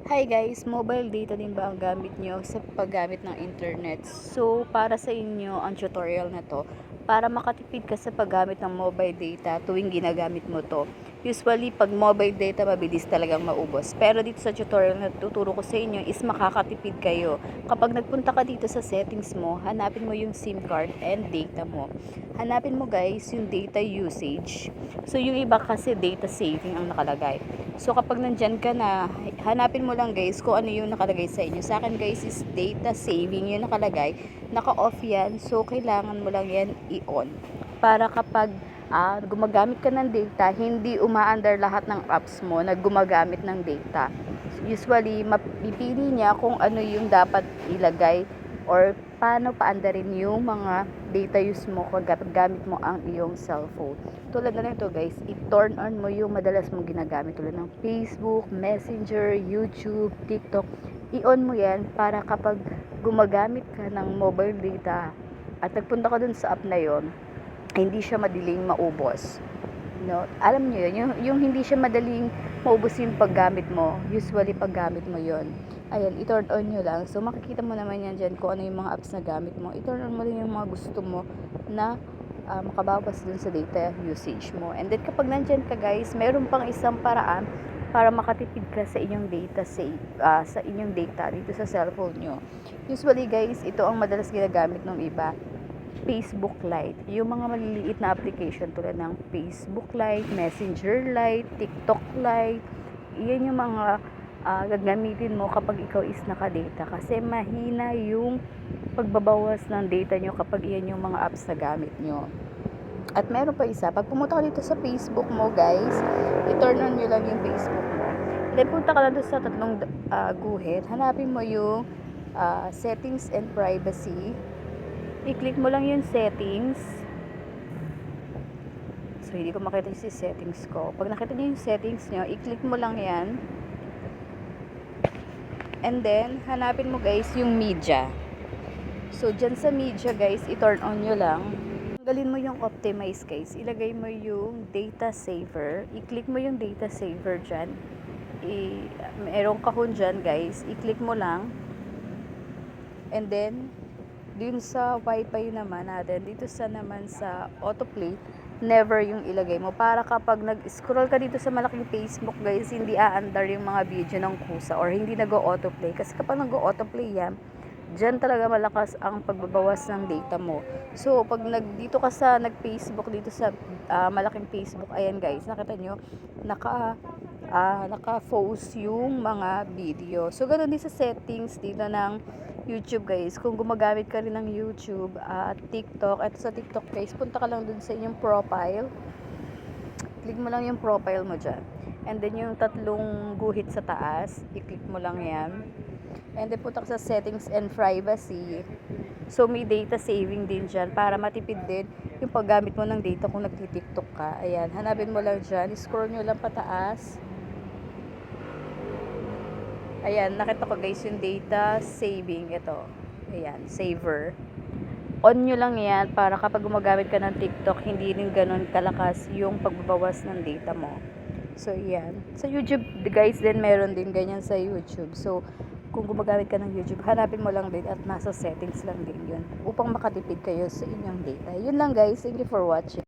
Hi guys, mobile data din ba ang gamit nyo sa paggamit ng internet? So, para sa inyo ang tutorial na to, para makatipid ka sa paggamit ng mobile data tuwing ginagamit mo to. Usually, pag mobile data, mabilis talagang maubos. Pero dito sa tutorial na tuturo ko sa inyo is makakatipid kayo. Kapag nagpunta ka dito sa settings mo, hanapin mo yung SIM card and data mo. Hanapin mo guys yung data usage. So, yung iba kasi data saving ang nakalagay. So, kapag nandyan ka na, hanapin mo lang guys kung ano yung nakalagay sa inyo. Sa akin guys is data saving yung nakalagay. Naka-off yan. So, kailangan mo lang yan i-on. Para kapag gumagamit ka ng data, hindi umaandar lahat ng apps mo na gumagamit ng data. Usually, mapipili niya kung ano yung dapat ilagay or paano paandarin yung mga data use mo kapag gamit mo ang iyong cellphone. Tulad na nito guys, i-turn on mo yung madalas mong ginagamit tulad ng Facebook, Messenger, YouTube, TikTok. I-on mo yan para kapag gumagamit ka ng mobile data at nagpunta ka dun sa app na yon, hindi siya madaling maubos. No? Alam niyo yun, yung hindi siya madaling maubos yung paggamit mo. Usually paggamit mo yon. Ayan, i-turn on nyo lang. So, makikita mo naman yan dyan kung ano yung mga apps na gamit mo. I-turn on mo rin yung mga gusto mo na makabawas dun sa data usage mo. And then, kapag nandyan ka guys, meron pang isang paraan para makatipid ka sa inyong data sa inyong data dito sa cellphone nyo. Usually guys, ito ang madalas ginagamit ng iba. Facebook Lite. Yung mga maliliit na application tulad ng Facebook Lite, Messenger Lite, TikTok Lite. Iyan yung mga gagamitin mo kapag ikaw is nakadata kasi mahina yung pagbabawas ng data nyo kapag iyan yung mga apps na gamit nyo. At meron pa isa, pag pumunta ka dito sa Facebook mo guys, i-turn on nyo lang yung Facebook mo. Then punta ka lang doon sa tatlong guhit, hanapin mo yung settings and privacy. I-click mo lang yung settings. So, hindi ko makita yung settings ko. Pag nakita niyo yung settings nyo, i-click mo lang yan. And then, hanapin mo guys yung media. So, dyan sa media guys, i-turn on nyo lang. Tanggalin mo yung optimize guys. Ilagay mo yung data saver. I-click mo yung data saver dyan. Merong kahon dyan guys. I-click mo lang. And then, dun sa wifi naman natin, dito naman sa autoplay, never yung ilagay mo. Para kapag nag-scroll ka dito sa malaking Facebook guys, hindi aandar yung mga video ng kusa or hindi nag-autoplay. Kasi kapag nag-autoplay yan, dyan talaga malakas ang pagbabawas ng data mo. So, pag dito ka sa nag-Facebook, dito sa malaking Facebook, ayan guys, nakita nyo, naka-focus yung mga video. So, ganun din sa settings dito ng YouTube guys. Kung gumagamit ka rin ng YouTube at TikTok, at sa TikTok guys, punta ka lang dun sa inyong profile. Click mo lang yung profile mo dyan. And then yung tatlong guhit sa taas, i-click mo lang yan. And then punta ka sa settings and privacy. So, may data saving din dyan para matipid din yung paggamit mo ng data kung nagtitiktok ka. Ayan, hanapin mo lang dyan. Scroll nyo lang pataas. Ayan, nakita ko guys yung data saving. Ito. Ayan, saver. On nyo lang yan para kapag gumagamit ka ng TikTok, hindi rin ganun kalakas yung pagbabawas ng data mo. So, yan. Sa YouTube, guys, din meron din ganyan sa YouTube. So, kung gumagamit ka ng YouTube, hanapin mo lang din at nasa settings lang din yun upang makatipid kayo sa inyong data. Yun lang guys. Thank you for watching.